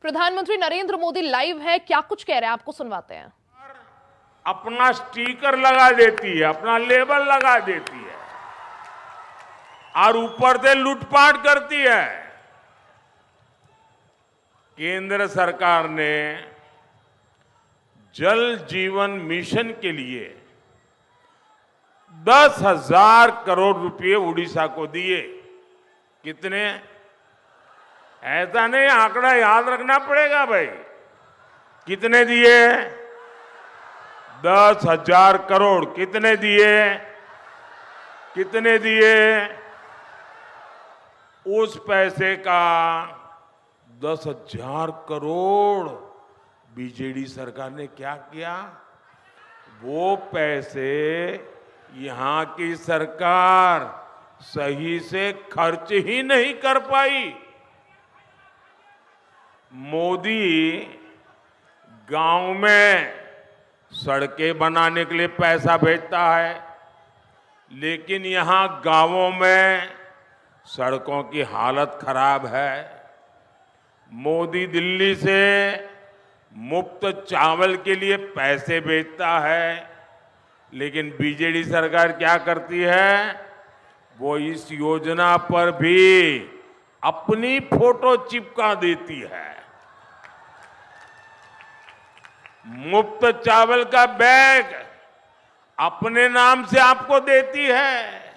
प्रधानमंत्री नरेंद्र मोदी लाइव है, क्या कुछ कह रहे हैं आपको सुनवाते हैं। अपना स्टिकर लगा देती है, अपना लेबल लगा देती है और ऊपर से लूटपाट करती है। केंद्र सरकार ने जल जीवन मिशन के लिए 10,000 करोड़ रुपए उड़ीसा को दिए। कितने? ऐसा नहीं, आंकड़ा याद रखना पड़ेगा भाई। कितने दिए? 10,000 करोड़। कितने दिए? कितने दिए? उस पैसे का 10,000 करोड़ बीजेडी सरकार ने क्या किया? वो पैसे यहां की सरकार सही से खर्च ही नहीं कर पाई। मोदी गांव में सड़कें बनाने के लिए पैसा भेजता है, लेकिन यहां गांवों में सड़कों की हालत खराब है। मोदी दिल्ली से मुफ्त चावल के लिए पैसे भेजता है, लेकिन बीजेडी सरकार क्या करती है? वो इस योजना पर भी अपनी फोटो चिपका देती है। मुफ्त चावल का बैग अपने नाम से आपको देती है।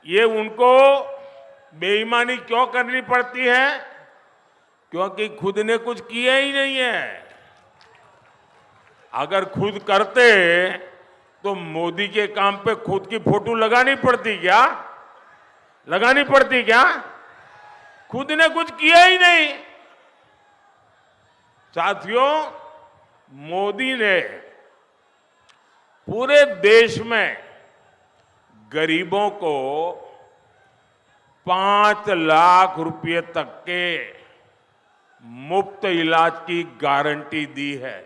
ये उनको बेईमानी क्यों करनी पड़ती है? क्योंकि खुद ने कुछ किया ही नहीं है। अगर खुद करते तो मोदी के काम पे खुद की फोटो लगानी पड़ती क्या? लगानी पड़ती क्या? खुद ने कुछ किया ही नहीं। साथियों, मोदी ने पूरे देश में गरीबों को 5 लाख रुपए तक के मुफ्त इलाज की गारंटी दी है।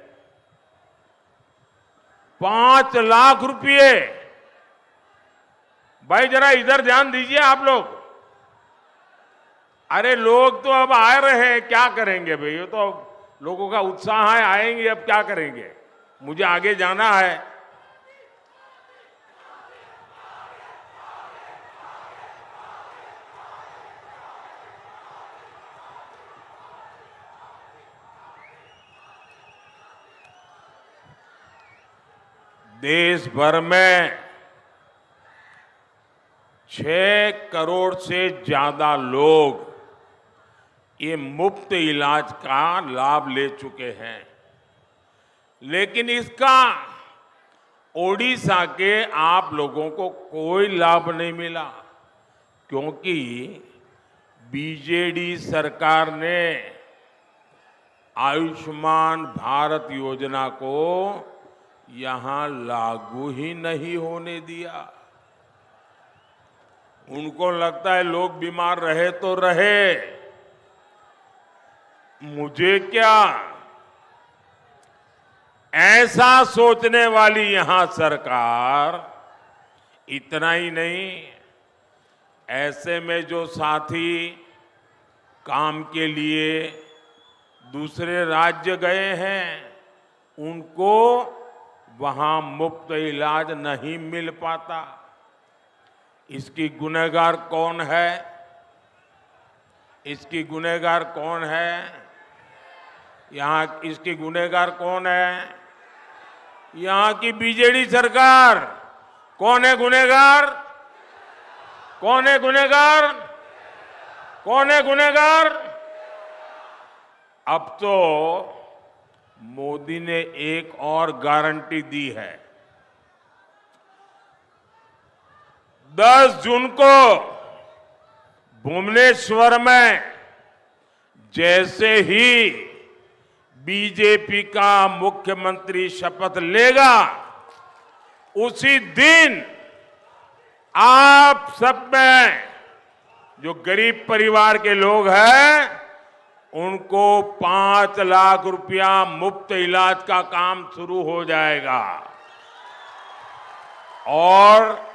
5 लाख रुपए। भाई जरा इधर ध्यान दीजिए आप लोग। अरे लोग तो अब आ रहे हैं, क्या करेंगे भाई? ये तो लोगों का उत्साह है, आएंगे, अब क्या करेंगे? मुझे आगे जाना है। देश भर में 6 करोड़ से ज्यादा लोग ये मुफ्त इलाज का लाभ ले चुके हैं, लेकिन इसका ओडिशा के आप लोगों को कोई लाभ नहीं मिला, क्योंकि बीजेडी सरकार ने आयुष्मान भारत योजना को यहां लागू ही नहीं होने दिया। उनको लगता है लोग बीमार रहे तो रहे, मुझे क्या। ऐसा सोचने वाली यहां सरकार। इतना ही नहीं, ऐसे में जो साथी काम के लिए दूसरे राज्य गए हैं, उनको वहां मुफ्त इलाज नहीं मिल पाता। इसकी गुनहगार कौन है? इसकी गुनहगार कौन है? यहां इसकी गुनहगार कौन है? यहां की बीजेडी सरकार। कौन है गुनहगार? कौन है गुनहगार? कौन है गुनहगार? अब तो मोदी ने एक और गारंटी दी है। 10 जून को भुवनेश्वर में जैसे ही बीजेपी का मुख्यमंत्री शपथ लेगा, उसी दिन आप सब में जो गरीब परिवार के लोग हैं, उनको 5 लाख रुपया मुफ्त इलाज का काम शुरू हो जाएगा। और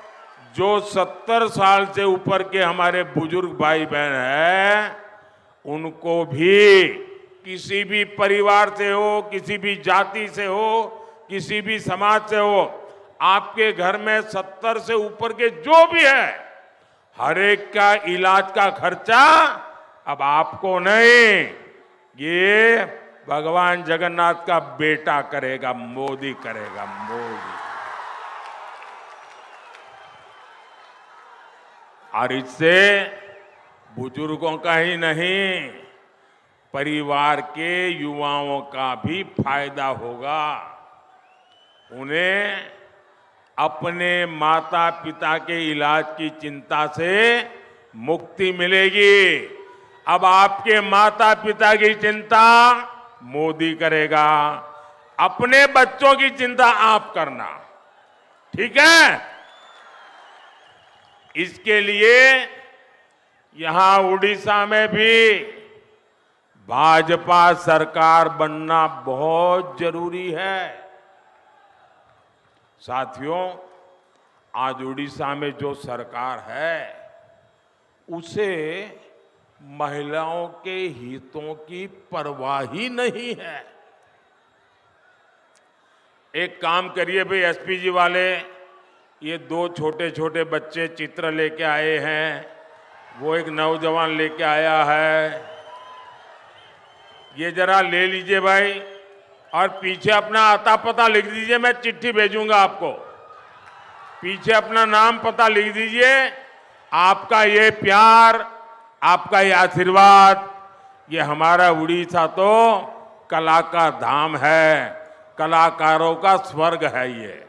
जो 70 साल से ऊपर के हमारे बुजुर्ग भाई बहन हैं, उनको भी, किसी भी परिवार से हो, किसी भी जाति से हो, किसी भी समाज से हो, आपके घर में 70 से ऊपर के जो भी है, हर एक का इलाज का खर्चा अब आपको नहीं, ये भगवान जगन्नाथ का बेटा करेगा, मोदी करेगा, मोदी। और इससे बुजुर्गों का ही नहीं, परिवार के युवाओं का भी फायदा होगा। उन्हें अपने माता पिता के इलाज की चिंता से मुक्ति मिलेगी। अब आपके माता पिता की चिंता मोदी करेगा, अपने बच्चों की चिंता आप करना, ठीक है? इसके लिए यहां उड़ीसा में भी भाजपा सरकार बनना बहुत जरूरी है। साथियों, आज उड़ीसा में जो सरकार है, उसे महिलाओं के हितों की परवाह ही नहीं है। एक काम करिए भाई, एसपी जी वाले, ये 2 छोटे छोटे बच्चे चित्र लेके आए हैं, वो एक नौजवान लेके आया है, ये जरा ले लीजिए भाई, और पीछे अपना आता पता लिख दीजिए, मैं चिट्ठी भेजूंगा आपको। पीछे अपना नाम पता लिख दीजिए। आपका ये प्यार, आपका ये आशीर्वाद, ये हमारा उड़ीसा तो कला का धाम है, कलाकारों का स्वर्ग है। ये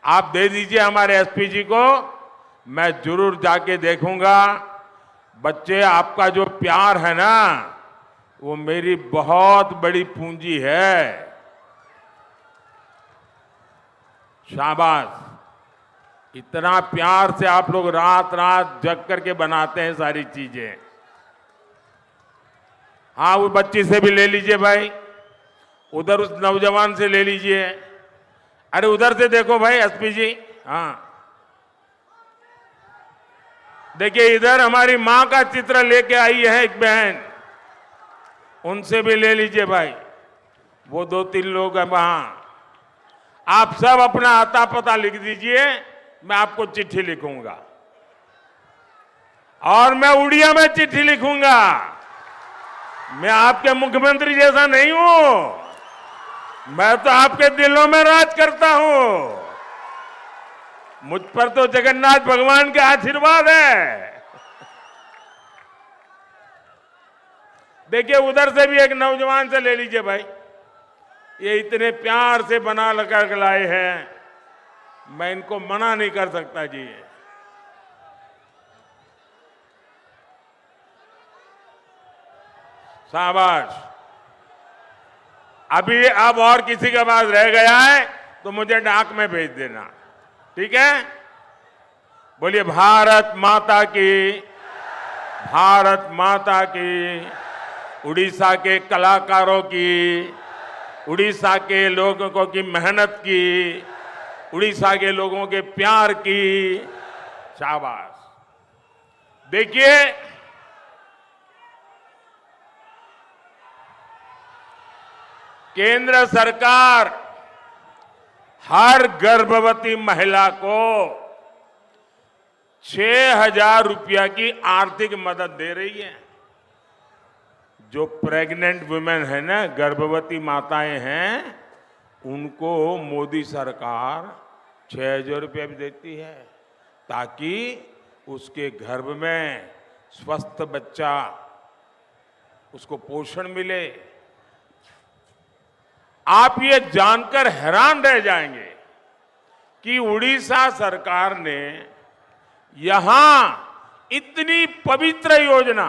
आप दे दीजिए हमारे एसपी जी को, मैं जरूर जाके देखूंगा। बच्चे, आपका जो प्यार है ना, वो मेरी बहुत बड़ी पूंजी है। शाबाश, इतना प्यार से आप लोग रात रात जग करके बनाते हैं सारी चीजें। हाँ, वो बच्ची से भी ले लीजिए भाई, उधर उस नौजवान से ले लीजिए। अरे उधर से देखो भाई एसपी जी, हाँ देखिए, इधर हमारी मां का चित्र लेके आई है एक बहन, उनसे भी ले लीजिए भाई। वो 2-3 लोग हैं वहां। आप सब अपना आता पता लिख दीजिए, मैं आपको चिट्ठी लिखूंगा, और मैं उड़िया में चिट्ठी लिखूंगा। मैं आपके मुख्यमंत्री जैसा नहीं हूं, मैं तो आपके दिलों में राज करता हूं। मुझ पर तो जगन्नाथ भगवान का आशीर्वाद है। देखिए, उधर से भी एक नौजवान से ले लीजिए भाई, ये इतने प्यार से बना लगा के लाए हैं, मैं इनको मना नहीं कर सकता जी। शाबाश। अभी अब और किसी के पास रह गया है तो मुझे डाक में भेज देना, ठीक है? बोलिए भारत माता की, भारत माता की। उड़ीसा के कलाकारों की, उड़ीसा के लोगों की मेहनत की, उड़ीसा के लोगों के प्यार की। शाबाश। देखिए, केंद्र सरकार हर गर्भवती महिला को 6,000 रुपया की आर्थिक मदद दे रही है। जो प्रेग्नेंट वुमेन है ना, गर्भवती माताएं हैं, उनको मोदी सरकार 6,000 रुपया भी देती है, ताकि उसके गर्भ में स्वस्थ बच्चा, उसको पोषण मिले। आप ये जानकर हैरान रह जाएंगे कि उड़ीसा सरकार ने यहां इतनी पवित्र योजना,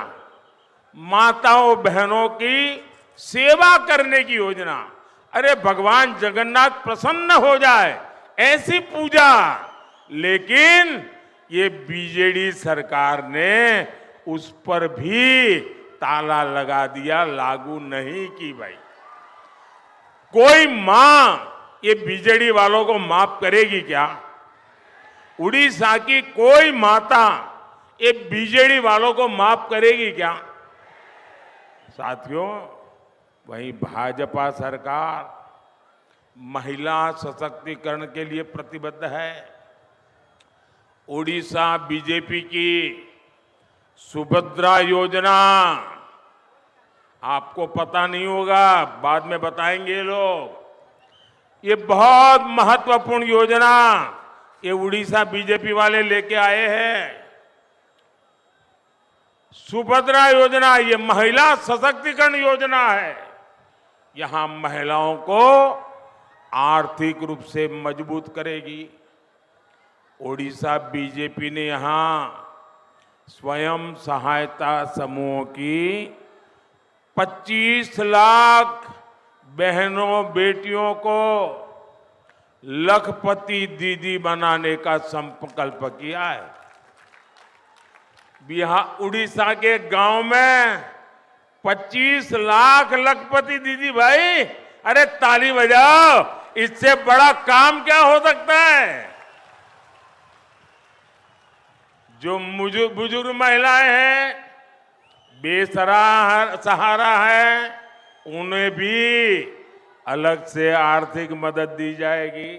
माताओं बहनों की सेवा करने की योजना, अरे भगवान जगन्नाथ प्रसन्न हो जाए ऐसी पूजा, लेकिन ये बीजेडी सरकार ने उस पर भी ताला लगा दिया, लागू नहीं की भाई। कोई मां ये बीजेडी वालों को माफ करेगी क्या? उड़ीसा की कोई माता ये बीजेडी वालों को माफ करेगी क्या? साथियों, वहीं भाजपा सरकार महिला सशक्तिकरण के लिए प्रतिबद्ध है। उड़ीसा बीजेपी की सुभद्रा योजना, आपको पता नहीं होगा, बाद में बताएंगे ये लोग। ये बहुत महत्वपूर्ण योजना ये उड़ीसा बीजेपी वाले लेके आए हैं। सुभद्रा योजना ये महिला सशक्तिकरण योजना है। यहां महिलाओं को आर्थिक रूप से मजबूत करेगी। ओडिशा बीजेपी ने यहां स्वयं सहायता समूहों की 25 लाख बहनों बेटियों को लखपति दीदी बनाने का संकल्प किया है। बिहार उड़ीसा के गांव में 25 लाख लखपति दीदी, भाई अरे ताली बजाओ, इससे बड़ा काम क्या हो सकता है। जो बुजुर्ग महिलाएं हैं, बेसहारा है, उन्हें भी अलग से आर्थिक मदद दी जाएगी।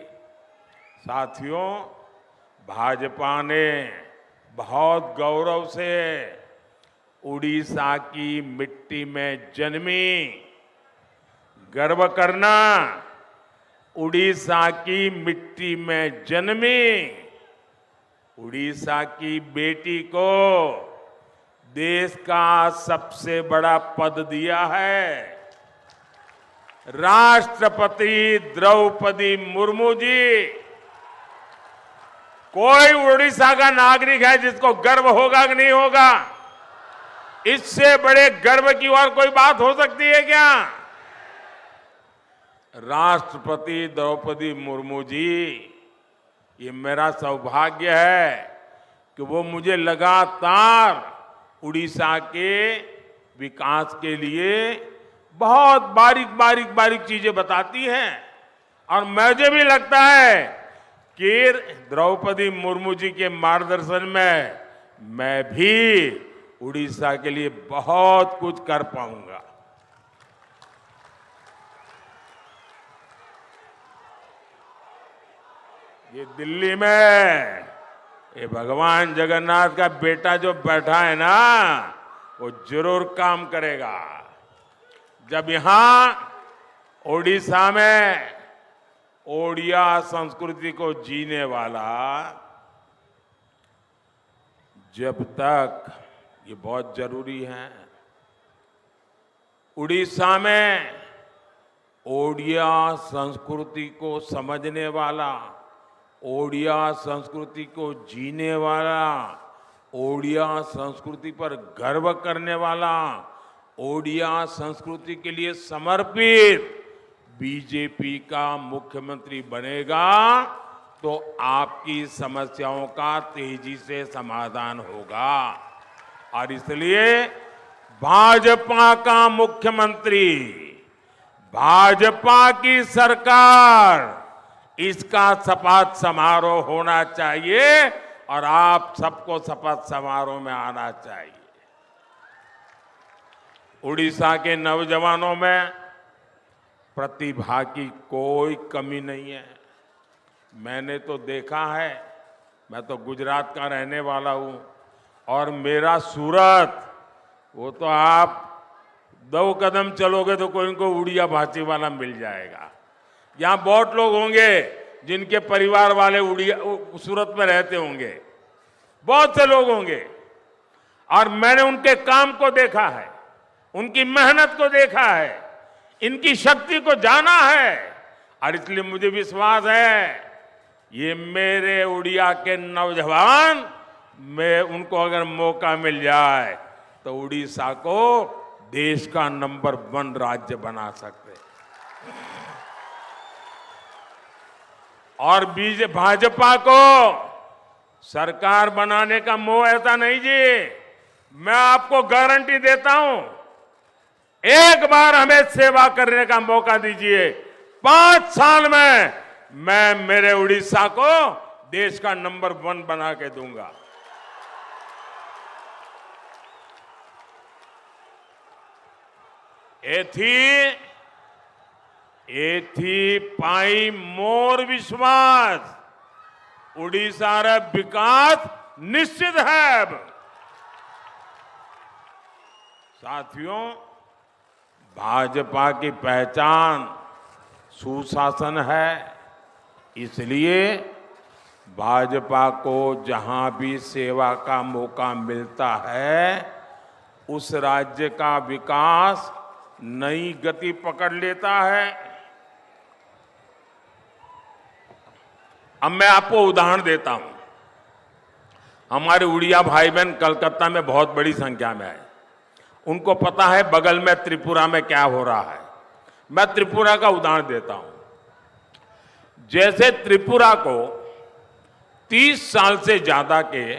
साथियों, भाजपा ने बहुत गौरव से उड़ीसा की मिट्टी में जन्मी, गर्व करना, उड़ीसा की मिट्टी में जन्मी उड़ीसा की बेटी को देश का सबसे बड़ा पद दिया है। राष्ट्रपति द्रौपदी मुर्मू जी, कोई उड़ीसा का नागरिक है जिसको गर्व होगा कि नहीं होगा? इससे बड़े गर्व की और कोई बात हो सकती है क्या? राष्ट्रपति द्रौपदी मुर्मू जी, ये मेरा सौभाग्य है कि वो मुझे लगातार उड़ीसा के विकास के लिए बहुत बारीक चीजें बताती हैं। और मुझे भी लगता है कि द्रौपदी मुर्मू जी के मार्गदर्शन में मैं भी उड़ीसा के लिए बहुत कुछ कर पाऊंगा। ये दिल्ली में ये भगवान जगन्नाथ का बेटा जो बैठा है ना, वो जरूर काम करेगा। जब यहां ओडिशा में ओडिया संस्कृति को जीने वाला, जब तक ये बहुत जरूरी है, उड़ीसा में ओडिया संस्कृति को समझने वाला, ओडिया संस्कृति को जीने वाला, ओडिया संस्कृति पर गर्व करने वाला, ओडिया संस्कृति के लिए समर्पित बीजेपी का मुख्यमंत्री बनेगा तो आपकी समस्याओं का तेजी से समाधान होगा। और इसलिए भाजपा का मुख्यमंत्री, भाजपा की सरकार, इसका शपथ समारोह होना चाहिए और आप सबको शपथ समारोह में आना चाहिए। उड़ीसा के नौजवानों में प्रतिभा की कोई कमी नहीं है। मैंने तो देखा है, मैं तो गुजरात का रहने वाला हूं और मेरा सूरत, वो तो आप 2 कदम चलोगे तो कोई इनको उड़िया भाषी वाला मिल जाएगा। यहां बहुत लोग होंगे जिनके परिवार वाले उड़िया सूरत में रहते होंगे, बहुत से लोग होंगे, और मैंने उनके काम को देखा है, उनकी मेहनत को देखा है, इनकी शक्ति को जाना है। और इसलिए मुझे विश्वास है ये मेरे उड़िया के नौजवान, मैं उनको अगर मौका मिल जाए तो उड़ीसा को देश का नंबर 1 राज्य बना सकते हैं। और भाजपा को सरकार बनाने का मोह ऐसा नहीं जी, मैं आपको गारंटी देता हूं, एक बार हमें सेवा करने का मौका दीजिए, 5 साल में मैं मेरे उड़ीसा को देश का नंबर 1 बना के दूंगा। एथी पाई मोर विश्वास उड़ीसार विकास निश्चित है। साथियों, भाजपा की पहचान सुशासन है, इसलिए भाजपा को जहां भी सेवा का मौका मिलता है उस राज्य का विकास नई गति पकड़ लेता है। अब मैं आपको उदाहरण देता हूं। हमारे उड़िया भाई बहन कलकत्ता में बहुत बड़ी संख्या में है। उनको पता है बगल में त्रिपुरा में क्या हो रहा है। मैं त्रिपुरा का उदाहरण देता हूं। जैसे त्रिपुरा को 30 साल से ज्यादा के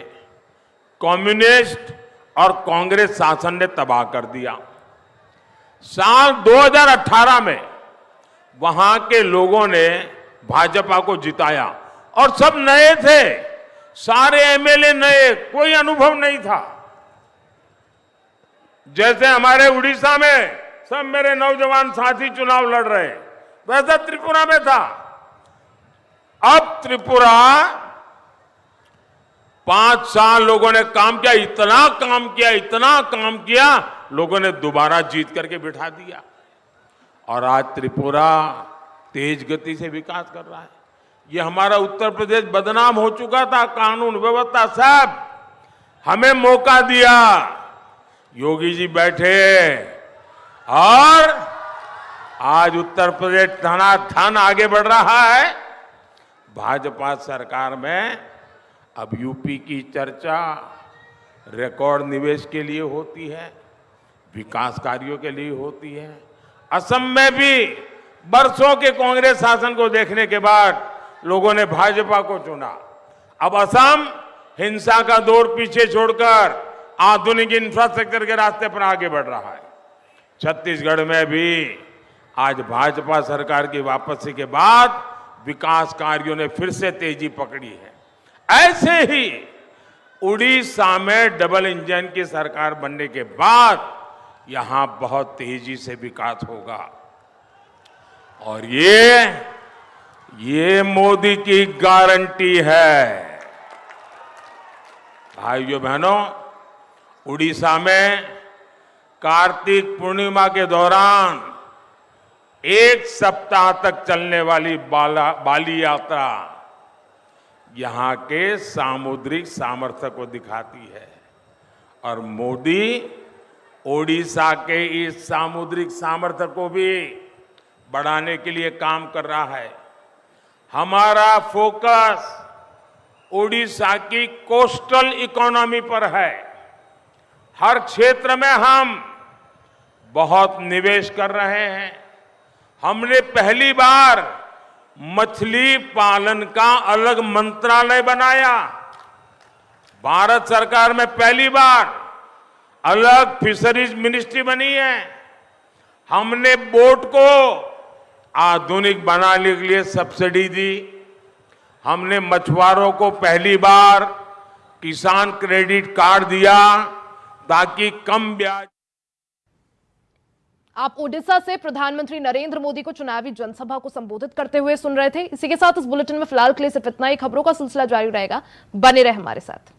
कम्युनिस्ट और कांग्रेस शासन ने तबाह कर दिया। साल 2018 में वहां के लोगों ने भाजपा को जिताया और सब नए थे, सारे एमएलए नए, कोई अनुभव नहीं था। जैसे हमारे उड़ीसा में सब मेरे नौजवान साथी चुनाव लड़ रहे हैं, वैसा त्रिपुरा में था। अब त्रिपुरा 5 साल लोगों ने काम किया, इतना काम किया, लोगों ने दोबारा जीत करके बिठा दिया और आज त्रिपुरा तेज गति से विकास कर रहा है। ये हमारा उत्तर प्रदेश बदनाम हो चुका था, कानून व्यवस्था सब हमें मौका दिया। योगी जी बैठे और आज उत्तर प्रदेश धनाधन आगे बढ़ रहा है। भाजपा सरकार में अब यूपी की चर्चा रिकॉर्ड निवेश के लिए होती है, विकास कार्यों के लिए होती है। असम में भी बरसों के कांग्रेस शासन को देखने के बाद लोगों ने भाजपा को चुना। अब असम हिंसा का दौर पीछे छोड़कर आधुनिक इंफ्रास्ट्रक्चर के रास्ते पर आगे बढ़ रहा है। छत्तीसगढ़ में भी आज भाजपा सरकार की वापसी के बाद विकास कार्यों ने फिर से तेजी पकड़ी है। ऐसे ही उड़ीसा में डबल इंजन की सरकार बनने के बाद यहां बहुत तेजी से विकास होगा और ये मोदी की गारंटी है। भाइयों बहनों, उड़ीसा में कार्तिक पूर्णिमा के दौरान 1 सप्ताह तक चलने वाली बाली यात्रा यहां के सामुद्रिक सामर्थ्य को दिखाती है और मोदी ओडिशा के इस सामुद्रिक सामर्थ्य को भी बढ़ाने के लिए काम कर रहा है। हमारा फोकस ओडिशा की कोस्टल इकोनॉमी पर है। हर क्षेत्र में हम बहुत निवेश कर रहे हैं। हमने पहली बार मछली पालन का अलग मंत्रालय बनाया। भारत सरकार में पहली बार अलग फिशरीज मिनिस्ट्री बनी है। हमने बोट को आधुनिक बनाने के लिए सब्सिडी दी। हमने मछुआरों को पहली बार किसान क्रेडिट कार्ड दिया ताकि कम ब्याज। आप ओडिशा से प्रधानमंत्री नरेंद्र मोदी को चुनावी जनसभा को संबोधित करते हुए सुन रहे थे। इसी के साथ इस बुलेटिन में फिलहाल के लिए सिर्फ इतना ही। खबरों का सिलसिला जारी रहेगा, बने रहे हमारे साथ।